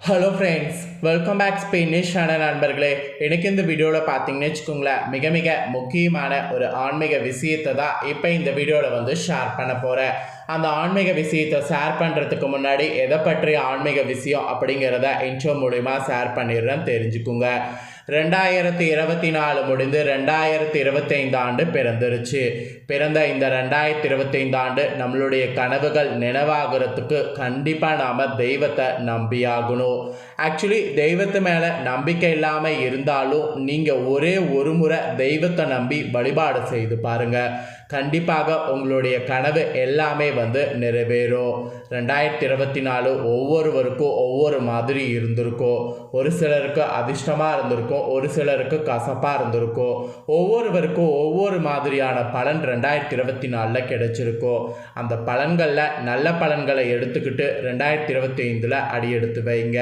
Hello friends, welcome back Spanish channel நண்பர்களே. எனக்கு இந்த வீடியோவில் பார்த்தீங்கன்னு வச்சுக்கோங்களேன், மிக மிக முக்கியமான ஒரு ஆன்மீக விஷயத்தை தான் இப்போ இந்த வீடியோவில் ஷேர் பண்ண போகிறேன். அந்த ஆன்மீக விஷயத்தை ஷேர் பண்ணுறதுக்கு முன்னாடி எதை பற்றிய ஆன்மீக விஷயம் அப்படிங்கிறத இன்ட்ரோ மூலிமா ஷேர் பண்ணிடுறேன், தெரிஞ்சுக்குங்க. 2024 முடிந்து 2025 ஆண்டு பிறந்துருச்சு. பிறந்த இந்த 2025 ஆண்டு நம்மளுடைய கனவுகள் நினைவாகிறதுக்கு கண்டிப்பாக நாம் தெய்வத்தை நம்பியாகணும். ஆக்சுவலி தெய்வத்து மேலே நம்பிக்கை இல்லாமல் இருந்தாலும் நீங்கள் ஒரே ஒரு முறை தெய்வத்தை நம்பி வழிபாடு செய்து பாருங்கள். கண்டிப்பாக உங்களுடைய கனவு எல்லாமே நிறைவேறும். 2024 ஒவ்வொருவருக்கும் ஒவ்வொரு மாதிரி இருந்திருக்கும். ஒரு சிலருக்கு அதிர்ஷ்டமாக இருந்திருக்கும், ஒரு சிலருக்கு கசப்பாக இருந்திருக்கும். ஒவ்வொருவருக்கும் ஒவ்வொரு மாதிரியான பலன் 2024 கிடைச்சிருக்கும். அந்த பலன்களில் நல்ல பலன்களை எடுத்துக்கிட்டு 2025 அடியெடுத்து வைங்க.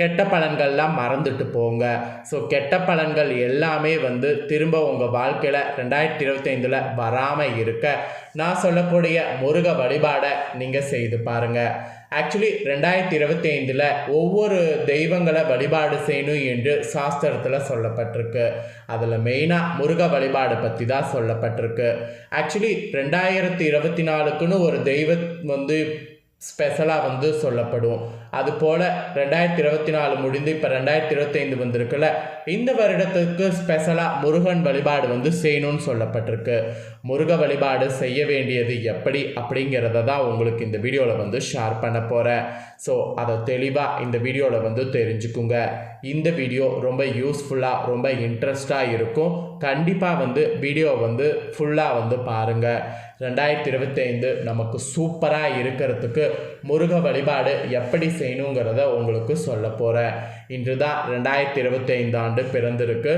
கெட்ட பலன்கள்லாம் மறந்துட்டு போங்க. ஸோ கெட்ட பலன்கள் எல்லாமே திரும்ப உங்கள் வாழ்க்கையில் 2025 வராமல் இருக்க நான் சொல்லக்கூடிய முருக வழிபாடை நீங்கள் செய்து பாருங்கள். ஆக்சுவலி 2025 ஒவ்வொரு தெய்வங்களை வழிபாடு செய்யணும் என்று சாஸ்திரத்தில் சொல்லப்பட்டிருக்கு. அதில் மெயினாக முருக வழிபாடு பற்றி தான் சொல்லப்பட்டிருக்கு. ஆக்சுவலி 2024க்குன்னு ஒரு தெய்வம் ஸ்பெஷலாக சொல்லப்படும். அதுபோல் 2024 முடிந்து இப்போ 2025 வந்திருக்குல்ல, இந்த வருடத்துக்கு ஸ்பெஷலாக முருகன் வழிபாடு செய்யணும்னு சொல்லப்பட்டிருக்கு. முருக வழிபாடு செய்ய வேண்டியது எப்படி அப்படிங்கிறத தான் உங்களுக்கு இந்த வீடியோவில் ஷேர் பண்ண போகிறேன். ஸோ அதை தெளிவாக இந்த வீடியோவில் தெரிஞ்சுக்குங்க. இந்த வீடியோ ரொம்ப யூஸ்ஃபுல்லாக ரொம்ப இன்ட்ரெஸ்டாக இருக்கும். கண்டிப்பாக வீடியோ ஃபுல்லாக பாருங்கள். 2025 நமக்கு சூப்பராக இருக்கிறதுக்கு முருக வழிபாடு எப்படி செய்யணுங்கிறத உங்களுக்கு சொல்ல போகிறேன். இன்று தான் 2025 ஆண்டு பிறந்திருக்கு.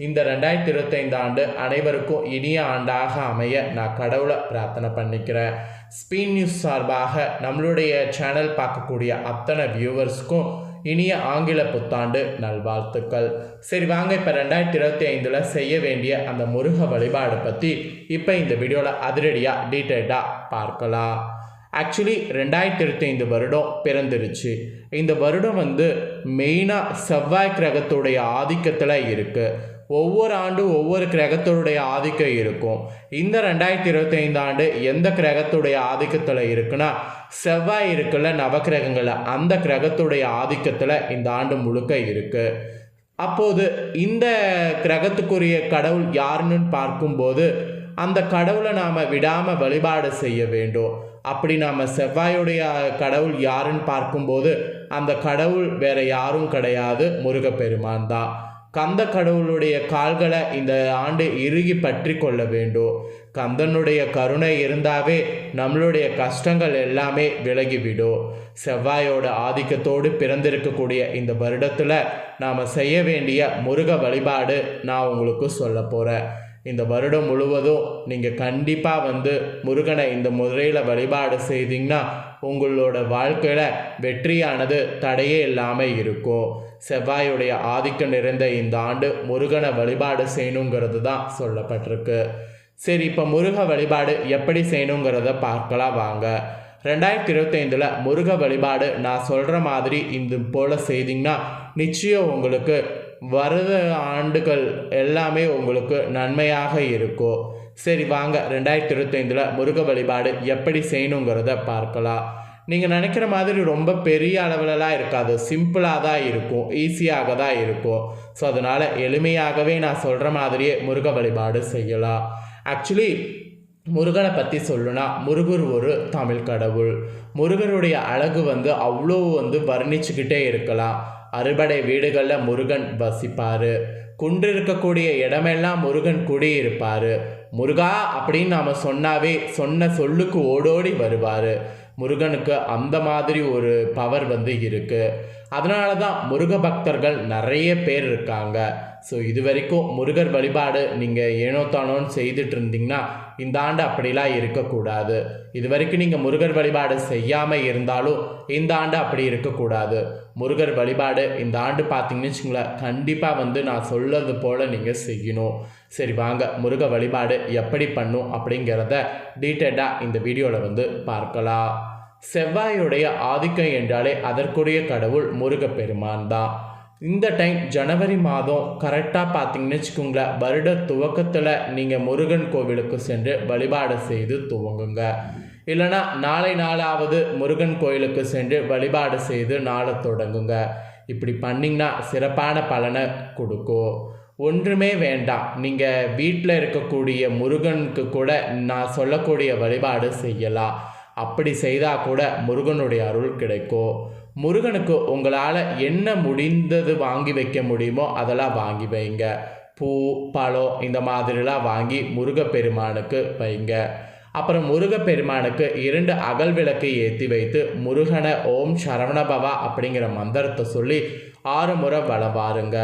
இந்த 2025 ஆண்டு அனைவருக்கும் இனிய ஆண்டாக அமைய நான் கடவுளை பிரார்த்தனை பண்ணிக்கிறேன். ஸ்பெயின் நியூஸ் சார்பாக நம்மளுடைய சேனல் பார்க்கக்கூடிய அத்தனை வியூவர்ஸ்க்கும் இனிய ஆங்கில புத்தாண்டு நல்வாழ்த்துக்கள். சரி வாங்க, இப்போ 2025 செய்ய வேண்டிய அந்த முருக வழிபாடு பற்றி இப்போ இந்த வீடியோவில் அதிரடியாக டீட்டெயில்டாக பார்க்கலாம். ஆக்சுவலி 2025 வருடம் பிறந்துருச்சு. இந்த வருடம் மெயினாக செவ்வாய் கிரகத்துடைய ஆதிக்கத்தில் இருக்குது. ஒவ்வொரு ஆண்டும் ஒவ்வொரு கிரகத்துடைய ஆதிக்கம் இருக்கும். இந்த 2025 ஆண்டு எந்த கிரகத்துடைய ஆதிக்கத்தில் இருக்குன்னா, செவ்வாய் இருக்குல்ல, நவக்கிரகங்கள், அந்த கிரகத்துடைய ஆதிக்கத்தில் இந்த ஆண்டு முழுக்க இருக்குது. அப்போது இந்த கிரகத்துக்குரிய கடவுள் யாருன்னு பார்க்கும்போது அந்த கடவுளை நாம் விடாமல் வழிபாடு செய்ய வேண்டும். அப்படி நாம் செவ்வாயுடைய கடவுள் யாருன்னு பார்க்கும்போது அந்த கடவுள் வேற யாரும் கிடையாது, முருகப்பெருமான் தான். கந்த கடவுளுடைய கால்களை இந்த ஆண்டு இறுகி பற்றி கொள்ள வேண்டும். கந்தனுடைய கருணை இருந்தாவே நம்மளுடைய கஷ்டங்கள் எல்லாமே விலகிவிடும். செவ்வாயோட ஆதிக்கத்தோடு பிறந்திருக்கக்கூடிய இந்த வருடத்தில் நாம் செய்ய வேண்டிய முருக வழிபாடு நான் உங்களுக்கு சொல்ல போகிறேன். இந்த வருடம் முழுவதும் நீங்கள் கண்டிப்பாக முருகனை இந்த முறையில் வழிபாடு செய்தீங்கன்னா உங்களோட வாழ்க்கையில் வெற்றியானது தடையே இல்லாமல் இருக்கும். செவ்வாயுடைய ஆதிக்கம் நிறைந்த இந்த ஆண்டு முருகனை வழிபாடு செய்யணுங்கிறது தான் சொல்லப்பட்டிருக்கு. சரி, இப்போ முருக வழிபாடு எப்படி செய்யணுங்கிறத பார்க்கலாம் வாங்க. 2025 முருக வழிபாடு நான் சொல்கிற மாதிரி இந்த போல் செய்தீங்கன்னா நிச்சயம் உங்களுக்கு வருட ஆண்டுகள் எல்லாமே உங்களுக்கு நன்மையாக இருக்கும். சரி வாங்க, 2025 முருக வழிபாடு எப்படி செய்யணுங்கிறத பார்க்கலாம். நீங்கள் நினைக்கிற மாதிரி ரொம்ப பெரிய அளவிலலாம் இருக்காது, சிம்பிளாக தான் இருக்கும், ஈஸியாக தான் இருக்கும். ஸோ அதனால் எளிமையாகவே நான் சொல்கிற மாதிரியே முருக வழிபாடு செய்யலாம். ஆக்சுவலி முருகனை பற்றி சொல்லணும்னா, முருகர் ஒரு தமிழ் கடவுள். முருகருடைய அழகு அவ்வளோ வர்ணிச்சுக்கிட்டே இருக்கலாம். அறுபடை வீடுகளில் முருகன் வசிப்பார். குன்று இருக்கக்கூடிய இடமெல்லாம் முருகன் குடியிருப்பார். முருகா அப்படின்னு நாம் சொன்னாவே சொன்ன சொல்லுக்கு ஓடோடி வருவார். முருகனுக்கு அந்த மாதிரி ஒரு பவர் இருக்குது. அதனால தான் முருக பக்தர்கள் நிறைய பேர் இருக்காங்க. ஸோ இது வரைக்கும் முருகர் வழிபாடு நீங்கள் ஏனோ தானோன்னு செய்துட்டு இருந்தீங்கன்னா இந்த ஆண்டு அப்படிலாம் இருக்கக்கூடாது. இது வரைக்கும் நீங்கள் முருகர் வழிபாடு செய்யாமல் இருந்தாலும் இந்த ஆண்டு அப்படி இருக்கக்கூடாது. முருகர் வழிபாடு இந்த ஆண்டு பார்த்தீங்கன்னு வச்சுங்களேன், கண்டிப்பாக நான் சொல்லது போல் நீங்கள் செய்யணும். சரி வாங்க, முருக வழிபாடு எப்படி பண்ணும் அப்படிங்கிறத டீட்டெயிலாக இந்த வீடியோவில் பார்க்கலாம். செவ்வாயுடைய ஆதிக்கம் என்றாலே அதற்குரிய கடவுள் முருகப்பெருமான் தான். இந்த டைம் ஜனவரி மாதம் கரெக்டாக பார்த்தீங்கன்னு வச்சுக்கோங்களேன், வருட துவக்கத்தில் நீங்கள் முருகன் கோவிலுக்கு சென்று வழிபாடு செய்து துவங்குங்க. இல்லைனா நாளை நாளாவது முருகன் கோயிலுக்கு சென்று வழிபாடு செய்து நாளை தொடங்குங்க. இப்படி பண்ணிங்கன்னா சிறப்பான பலனை கொடுக்கும். ஒன்றுமே வேண்டாம், நீங்கள் வீட்டில் இருக்கக்கூடிய முருகனுக்கு கூட நான் சொல்லக்கூடிய வழிபாடு செய்யலாம். அப்படி செய்தால் கூட முருகனுடைய அருள் கிடைக்கும். முருகனுக்கு உங்களால் என்ன முடிந்தது வாங்கி வைக்க முடியுமோ அதெல்லாம் வாங்கி வைங்க. பூ, பழம் இந்த மாதிரிலாம் வாங்கி முருகப்பெருமானுக்கு வைங்க. அப்புறம் முருகப்பெருமானுக்கு 2 அகல் விளக்கு ஏற்றி வைத்து முருகனை ஓம் சரவணபவா அப்படிங்கிற மந்திரத்தை சொல்லி 6 முறை வலம் வாருங்க.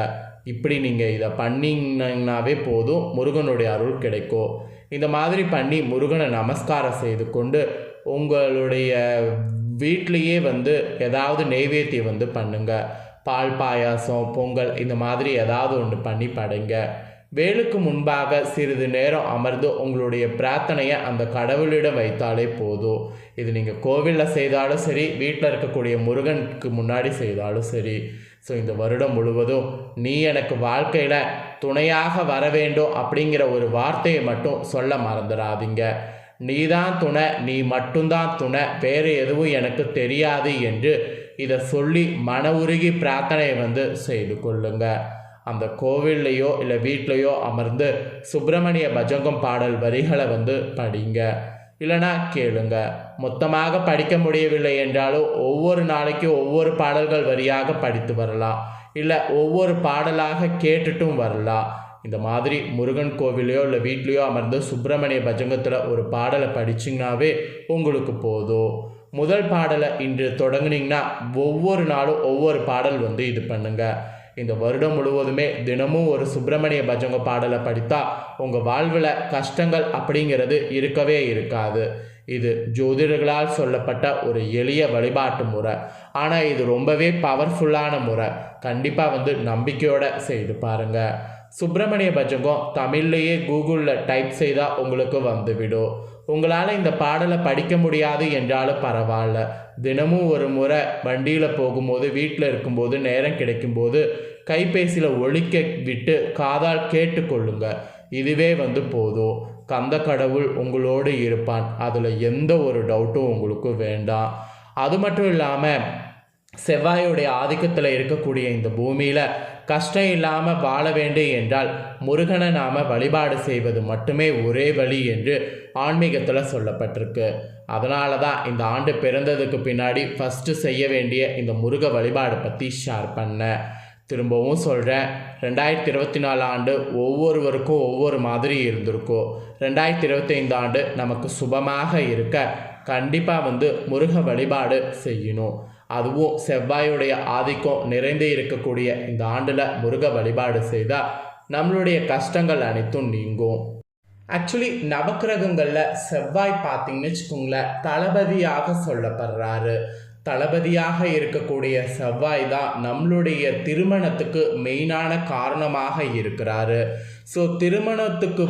இப்படி நீங்கள் இதை பண்ணிங்கன்னாவே போதும், முருகனுடைய அருள் கிடைக்கும். இந்த மாதிரி பண்ணி முருகனை நமஸ்காரம் செய்து கொண்டு உங்களுடைய வீட்லேயே ஏதாவது நெய்வேத்தியம் பண்ணுங்க. பால் பாயாசம், பொங்கல் இந்த மாதிரி ஏதாவது ஒன்று பண்ணி படைங்க. வேலுக்கு முன்பாக சிறிது நேரம் அமர்ந்து உங்களுடைய பிரார்த்தனையை அந்த கடவுளிடம் வைத்தாலே போதும். இது நீங்கள் கோவிலில் செய்தாலும் சரி, வீட்டில் இருக்கக்கூடிய முருகனுக்கு முன்னாடி செய்தாலும் சரி. ஸோ இந்த வருடம் முழுவதும் நீ எனக்கு வாழ்க்கையில் துணையாக வர வேண்டும் அப்படிங்கிற ஒரு வார்த்தையை மட்டும் சொல்ல மறந்துடாதீங்க. நீதான் துணை, நீ மட்டும்தான் துணை, வேறு எதுவும் எனக்கு தெரியாது என்று இதை சொல்லி மன உருகி பிரார்த்தனையை செய்து கொள்ளுங்க. அந்த கோவில்லையோ இல்லை வீட்லையோ அமர்ந்து சுப்பிரமணிய பஜங்கம் பாடல் வரிகளை படிங்க, இல்லைனா கேளுங்க. மொத்தமாக படிக்க முடியவில்லை என்றாலும் ஒவ்வொரு நாளைக்கும் ஒவ்வொரு பாடல்கள் வரியாக படித்து வரலாம், இல்லை ஒவ்வொரு பாடலாக கேட்டுட்டும் வரலாம். இந்த மாதிரி முருகன் கோவிலையோ இல்லை வீட்லேயோ அமர்ந்து சுப்பிரமணிய பஜங்கத்தில் ஒரு பாடலை படிச்சிங்கனாவே உங்களுக்கு போதும். முதல் பாடலை இன்று தொடங்குனீங்கன்னா ஒவ்வொரு நாளும் ஒவ்வொரு பாடல் இது பண்ணுங்கள். இந்த வருடம் முழுவதுமே தினமும் ஒரு சுப்பிரமணிய பஜங்க பாடலை படித்தா உங்கள் வாழ்வில் கஷ்டங்கள் அப்படிங்கிறது இருக்கவே இருக்காது. இது ஜோதிடர்களால் சொல்லப்பட்ட ஒரு எளிய வழிபாட்டு முறை. ஆனால் இது ரொம்பவே பவர்ஃபுல்லான முறை. கண்டிப்பாக நம்பிக்கையோடு செய்து பாருங்கள். சுப்பிரமணிய பஜங்கம் தமிழ்லேயே கூகுளில் டைப் செய்தால் உங்களுக்கு வந்துவிடும். உங்களால் இந்த பாடலை படிக்க முடியாது என்றாலும் பரவாயில்ல, தினமும் ஒரு முறை வண்டியில் போகும்போது, வீட்டில் இருக்கும்போது, நேரம் கிடைக்கும்போது கைபேசியில் ஒலிக்க விட்டு காதால் கேட்டுக்கொள்ளுங்க. இதுவே போதும். கந்த கடவுள் உங்களோடு இருப்பான், அதில் எந்த ஒரு டவுட்டும் உங்களுக்கு வேண்டாம். அது மட்டும் இல்லாமல் செவ்வாயுடைய ஆதிக்கத்தில் இருக்கக்கூடிய இந்த பூமியில் கஷ்டம் இல்லாமல் வாழ வேண்டும் என்றால் முருகனை நாம் வழிபாடு செய்வது மட்டுமே ஒரே வழி என்று ஆன்மீகத்தில் சொல்லப்பட்டிருக்கு. அதனால தான் இந்த ஆண்டு பிறந்ததுக்கு பின்னாடி ஃபஸ்ட்டு செய்ய வேண்டிய இந்த முருக வழிபாடு பற்றி ஷேர் பண்ணேன். திரும்பவும் சொல்கிறேன், 2024 ஆண்டு ஒவ்வொருவருக்கும் ஒவ்வொரு மாதிரி இருந்திருக்கும். 2025 ஆண்டு நமக்கு சுபமாக இருக்க கண்டிப்பாக முருக வழிபாடு செய்யணும். அதுவும் செவ்வாயுடைய ஆதிக்கம் நிறைந்து இருக்கக்கூடிய இந்த ஆண்டில் முருக வழிபாடு செய்தால் நம்மளுடைய கஷ்டங்கள் அனைத்தும் நீங்கும். ஆக்சுவலி நவக்கிரகங்களில் செவ்வாய் பார்த்தீங்கன்னு வச்சுக்கோங்களேன், தளபதியாக சொல்லப்படுறாரு. தளபதியாக இருக்கக்கூடிய செவ்வாய் தான் நம்மளுடைய திருமணத்துக்கு மெயினான காரணமாக இருக்கிறாரு. ஸோ திருமணத்துக்கு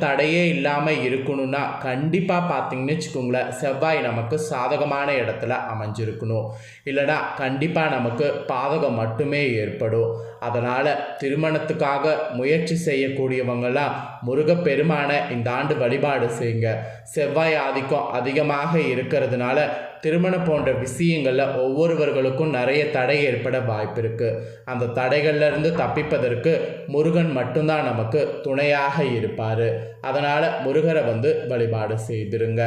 தடையே இல்லாமல் இருக்கணும்னா கண்டிப்பாக பார்த்தீங்கன்னு வச்சுக்கோங்களேன், செவ்வாய் நமக்கு சாதகமான இடத்துல அமைஞ்சிருக்கணும். இல்லைனா கண்டிப்பாக நமக்கு பாதகம் மட்டுமே ஏற்படும். அதனால் திருமணத்துக்காக முயற்சி செய்யக்கூடியவங்களாம் முருகப்பெருமான இந்த ஆண்டு வழிபாடு செய்யுங்க. செவ்வாய் ஆதிக்கம் அதிகமாக இருக்கிறதுனால திருமணம் போன்ற விஷயங்களில் ஒவ்வொருவர்களுக்கும் நிறைய தடை ஏற்பட வாய்ப்பு இருக்குது. அந்த தடைகள்லேருந்து தப்பிப்பதற்கு முருகன் மட்டும்தான் நமக்கு துணையாக இருப்பார். அதனால் முருகரை வழிபாடு செய்திருங்க.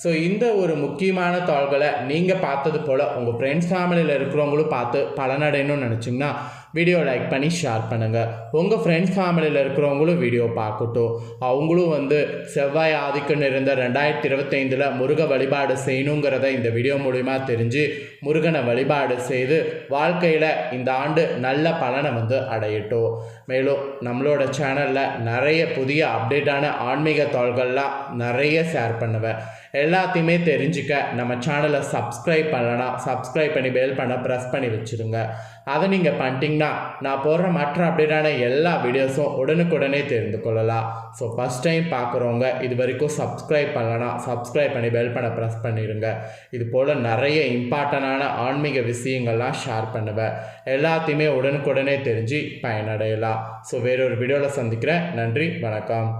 ஸோ இந்த ஒரு முக்கியமான தாள்களை நீங்கள் பார்த்தது போல் உங்கள் ஃப்ரெண்ட்ஸ் ஃபேமிலியில் இருக்கிறவங்களும் பார்த்து பலனடையணும்னு நினச்சிங்கன்னா வீடியோ லைக் பண்ணி ஷேர் பண்ணுங்கள். உங்கள் ஃப்ரெண்ட்ஸ் ஃபேமிலியில் இருக்கிறவங்களும் வீடியோ பார்க்கட்டும். அவங்களும் செவ்வாய் ஆதிக்கம் இருந்த 2025 முருக வழிபாடு செய்யணுங்கிறத இந்த வீடியோ மூலிமா தெரிஞ்சு முருகனை வழிபாடு செய்து வாழ்க்கையில் இந்த ஆண்டு நல்ல பலனை அடையட்டும். மேலும் நம்மளோட சேனலில் நிறைய புதிய அப்டேட்டான ஆன்மீக தாள்கள்லாம் நிறைய ஷேர் பண்ணுவேன். எல்லாத்தையுமே தெரிஞ்சுக்க நம்ம சேனலை சப்ஸ்கிரைப் பண்ணலன்னா சப்ஸ்கிரைப் பண்ணி பெல் பண்ண ப்ரெஸ் பண்ணி வச்சுருங்க. அதை நீங்கள் பண்ணிட்டீங்கன்னா நான் போடுற மற்ற அப்டேட்டான எல்லா வீடியோஸும் உடனுக்குடனே தெரிந்து கொள்ளலாம். ஸோ ஃபஸ்ட் டைம் பார்க்குறவங்க இது வரைக்கும் சப்ஸ்கிரைப் பண்ணலன்னா சப்ஸ்கிரைப் பண்ணி பெல் பண்ண ப்ரெஸ் பண்ணிடுங்க. இது போல் நிறைய இம்பார்ட்டண்டான ஆன்மீக விஷயங்கள்லாம் ஷேர் பண்ணுவேன். எல்லாத்தையுமே உடனுக்குடனே தெரிஞ்சு பயனடையலாம். ஸோ வேறொரு வீடியோவில் சந்திக்கிறேன். நன்றி, வணக்கம்.